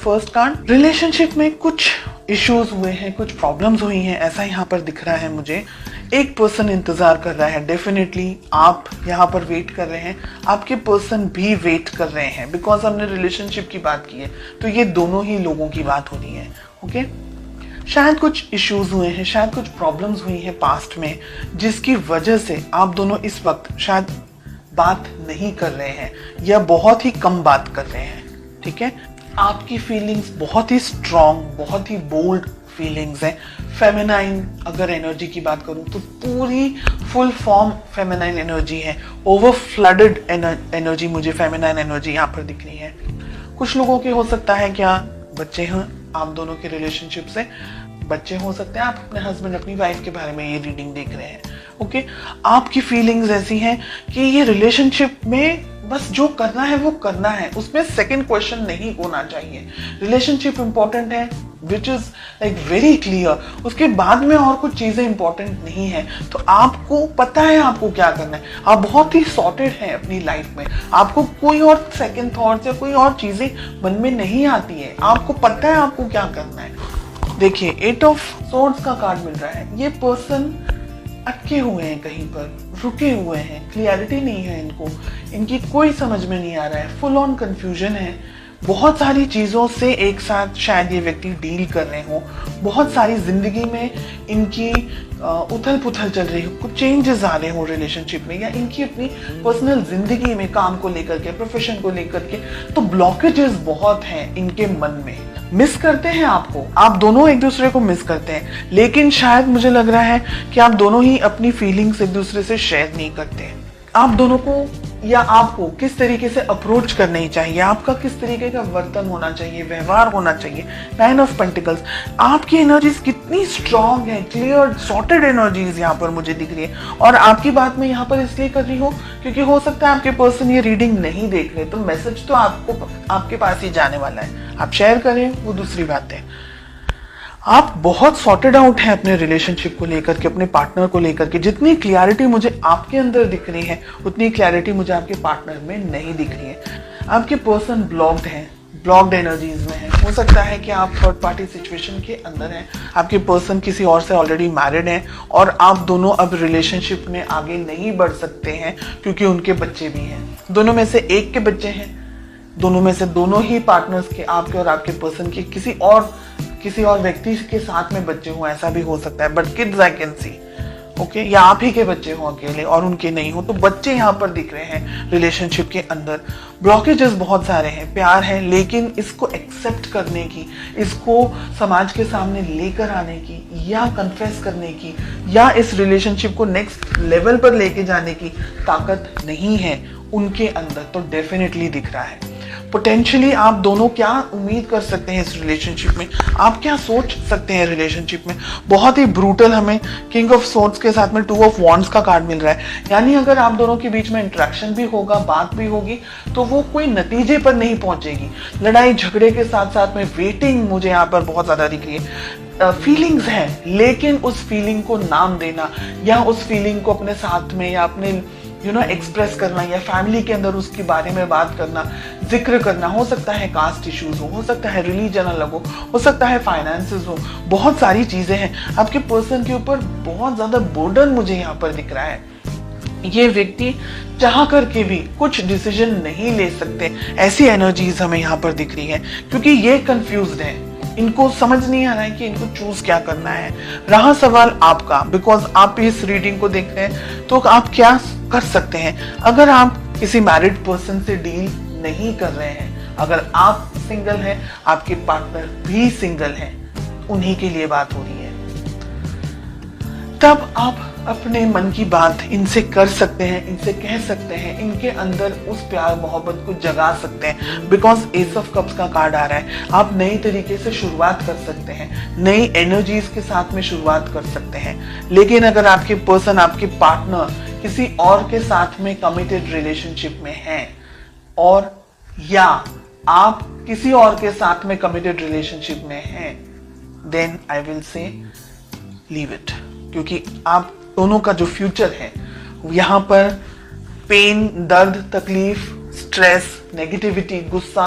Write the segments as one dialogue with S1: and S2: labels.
S1: First card, relationship में कुछ issues हुए हैं, कुछ प्रॉब्लम्स हुई हैं, ऐसा यहाँ पर दिख रहा है मुझे। एक पर्सन इंतजार कर रहा है, डेफिनेटली आप यहाँ पर वेट कर रहे हैं, आपके पर्सन भी वेट कर रहे हैं, बिकॉज हमने रिलेशनशिप की बात की है तो ये दोनों ही लोगों की बात हो रही है। ओके, शायद कुछ इश्यूज हुए हैं, शायद कुछ प्रॉब्लम्स हुई हैं पास्ट में, जिसकी वजह से आप दोनों इस वक्त शायद बात नहीं कर रहे हैं या बहुत ही कम बात कर रहे हैं। ठीक है, आपकी फीलिंग्स बहुत ही स्ट्रॉन्ग, बहुत ही बोल्ड फीलिंग्स हैं। फेमिनाइन अगर एनर्जी की बात करूं तो पूरी फुल फॉर्म फेमिनाइन एनर्जी है, ओवर फ्लडेड एनर्जी मुझे फेमिनाइन एनर्जी यहाँ पर दिख रही है। कुछ लोगों के हो सकता है क्या बच्चे हैं आप दोनों के रिलेशनशिप से, बच्चे हो सकते हैं, आप अपने हस्बैंड अपनी वाइफ के बारे में ये रीडिंग देख रहे हैं। ओके, आपकी फीलिंग्स ऐसी हैं कि ये रिलेशनशिप में बस जो करना है वो करना है, उसमें सेकंड क्वेश्चन नहीं होना चाहिए। रिलेशनशिप इंपॉर्टेंट है, which is like very clear, उसके बाद में और कुछ चीजें इंपॉर्टेंट नहीं है। तो आपको पता है आपको क्या करना है, आप बहुत ही सॉर्टेड हैं अपनी लाइफ में, आपको कोई और सेकंड थॉट्स या कोई और चीजें मन में नहीं आती है, आपको पता है आपको क्या करना है। देखिए, 8 ऑफ सोर्ड्स का कार्ड मिल रहा है, ये पर्सन अटके हुए हैं, कहीं पर रुके हुए हैं, क्लियरिटी नहीं है इनको, इनकी कोई समझ में नहीं आ रहा है, फुल ऑन कंफ्यूजन है, बहुत सारी चीज़ों से एक साथ शायद ये व्यक्ति डील कर रहे हो, बहुत सारी जिंदगी में इनकी उथल पुथल चल रही हो, कुछ चेंजेस आ रहे हो रिलेशनशिप में, या इनकी अपनी पर्सनल जिंदगी में काम को लेकर के, प्रोफेशन को लेकर के, तो ब्लॉकेजेस बहुत हैं इनके मन में। मिस करते हैं आपको, आप दोनों एक दूसरे को मिस करते हैं, लेकिन शायद मुझे लग रहा है कि आप दोनों ही अपनी फीलिंग्स एक दूसरे से शेयर नहीं करते। आप दोनों को या आपको किस तरीके से अप्रोच करनी चाहिए, आपका किस तरीके का वर्तन होना चाहिए, व्यवहार होना चाहिए। 9 ऑफ पेंटिकल्स, आपकी एनर्जीज कितनी स्ट्रांग है, क्लियर सॉर्टेड एनर्जीज यहाँ पर मुझे दिख रही है। और आपकी बात मैं यहाँ पर इसलिए कर रही हूँ क्योंकि हो सकता है आपके पर्सन ये रीडिंग नहीं देख रहे, तो मैसेज तो आपको आपके पास ही जाने वाला है, आप शेयर करें वो दूसरी बात है। आप बहुत सॉर्टेड आउट हैं अपने रिलेशनशिप को लेकर के, अपने पार्टनर को लेकर के। जितनी क्लैरिटी मुझे आपके अंदर दिख रही है उतनी क्लैरिटी मुझे आपके पार्टनर में नहीं दिख रही है। आपके पर्सन ब्लॉक्ड हैं, ब्लॉक्ड एनर्जीज में है। हो सकता है कि आप थर्ड पार्टी सिचुएशन के अंदर हैं, आपके पर्सन किसी और से ऑलरेडी मैरिड हैं और आप दोनों अब रिलेशनशिप में आगे नहीं बढ़ सकते हैं क्योंकि उनके बच्चे भी हैं। दोनों में से एक के बच्चे हैं, दोनों में से दोनों ही पार्टनर्स के, आपके और आपके पर्सन के किसी और व्यक्ति के साथ में बच्चे हों, ऐसा भी हो सकता है, but kids I can see. Okay, या आप ही के बच्चे हों अकेले और उनके नहीं हो, तो बच्चे यहाँ पर दिख रहे हैं रिलेशनशिप के अंदर। ब्लॉकेजेस बहुत सारे हैं, प्यार है लेकिन इसको एक्सेप्ट करने की, इसको समाज के सामने लेकर आने की, या कन्फेस करने की, या इस रिलेशनशिप को नेक्स्ट लेवल पर लेके जाने की ताकत नहीं है उनके अंदर। तो डेफिनेटली दिख रहा है पोटेंशियली आप दोनों क्या उम्मीद कर सकते हैं इस रिलेशनशिप में, आप क्या सोच सकते हैं रिलेशनशिप में। बहुत ही ब्रूटल हमें किंग ऑफ सोर्ड्स के साथ में 2 ऑफ वॉन्ड्स का कार्ड मिल रहा है, यानी अगर आप दोनों के बीच में इंटरेक्शन भी होगा, बात भी होगी, तो वो कोई नतीजे पर नहीं पहुंचेगी। लड़ाई झगड़े के साथ साथ में वेटिंग मुझे यहाँ पर बहुत ज्यादा दिख रही है। फीलिंग्स हैं, लेकिन उस फीलिंग को नाम देना या उस फीलिंग को अपने साथ में या अपने एक्सप्रेस करना या फैमिली के अंदर उसके बारे में बात करना, जिक्र करना, हो सकता है कास्ट इश्यूज हो सकता है रिलीजन अलग हो सकता है फाइनेंसेस हो, बहुत सारी चीजें हैं। आपके पर्सन के ऊपर बहुत ज्यादा बर्डन मुझे यहाँ पर दिख रहा है। ये व्यक्ति चाह करके भी कुछ डिसीजन नहीं ले सकते, ऐसी एनर्जीज हमें यहाँ पर दिख रही है, क्योंकि ये कंफ्यूज्ड है, इनको समझ नहीं आ रहा है कि इनको चूज क्या करना है। रहा सवाल आपका, बिकॉज आप इस रीडिंग को देख रहे हैं, तो आप क्या कर सकते हैं। अगर आप किसी मैरिड पर्सन से डील नहीं कर रहे हैं, अगर आप सिंगल हैं, आपके पार्टनर भी सिंगल हैं, उन्हीं के लिए बात हो रही है, तब आप अपने मन की बात इनसे कर सकते हैं, इनसे कह सकते हैं, इनके अंदर उस प्यार मोहब्बत को जगा सकते हैं। बिकॉज एस ऑफ कप्स का कार्ड आ रहा है, आप नई तरीके से शुरुआत कर सकते हैं, नई एनर्जीज के साथ में शुरुआत कर सकते हैं। लेकिन अगर आपके पर्सन, आपके पार्टनर किसी और के साथ में कमिटेड रिलेशनशिप में हैं, और या आप किसी और के साथ में कमिटेड रिलेशनशिप में हैं, then I will say leave it, क्योंकि आप दोनों का जो फ्यूचर है यहाँ पर पेन, दर्द, तकलीफ, स्ट्रेस, नेगेटिविटी, गुस्सा,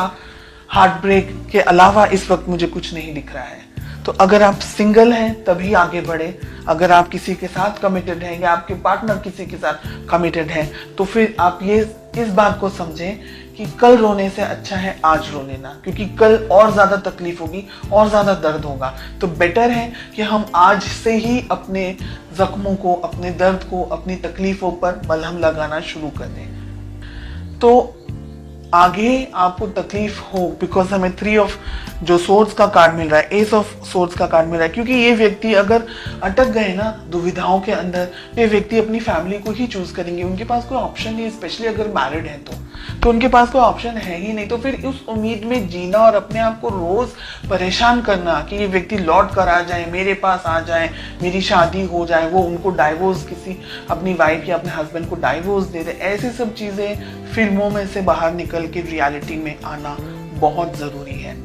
S1: हार्ट ब्रेक के अलावा इस वक्त मुझे कुछ नहीं दिख रहा है। तो अगर आप सिंगल हैं तभी आगे बढ़े, अगर आप किसी के साथ कमिटेड हैं या आपके पार्टनर किसी के साथ कमिटेड है तो फिर आप ये इस बात को समझें कि कल रोने से अच्छा है आज रो लेना, क्योंकि कल और ज्यादा तकलीफ होगी और ज्यादा दर्द होगा। तो बेटर है कि हम आज से ही अपने जख्मों को, अपने दर्द को, अपनी तकलीफों पर मलहम लगाना शुरू कर दें। तो आगे आपको तकलीफ हो, बिकॉज हमें 3 ऑफ जो सोर्ड्स का कार्ड मिल रहा है, एस ऑफ सोर्ड्स का कार्ड मिल रहा है, क्योंकि ये व्यक्ति अगर अटक गए ना दुविधाओं के अंदर तो ये व्यक्ति अपनी फैमिली को ही चूज करेंगे। उनके पास कोई ऑप्शन नहीं, स्पेशली अगर मैरिड है तो उनके पास कोई ऑप्शन है ही नहीं। तो फिर उस उम्मीद में जीना और अपने आप को रोज परेशान करना कि ये व्यक्ति लौट कर आ जाए, मेरे पास आ जाए, मेरी शादी हो जाए, वो उनको डाइवोर्स, किसी अपनी वाइफ या अपने हस्बैंड को डाइवोर्स दे दे, ऐसी सब चीजें फिल्मों में से बाहर निकल के रियलिटी में आना बहुत जरूरी है।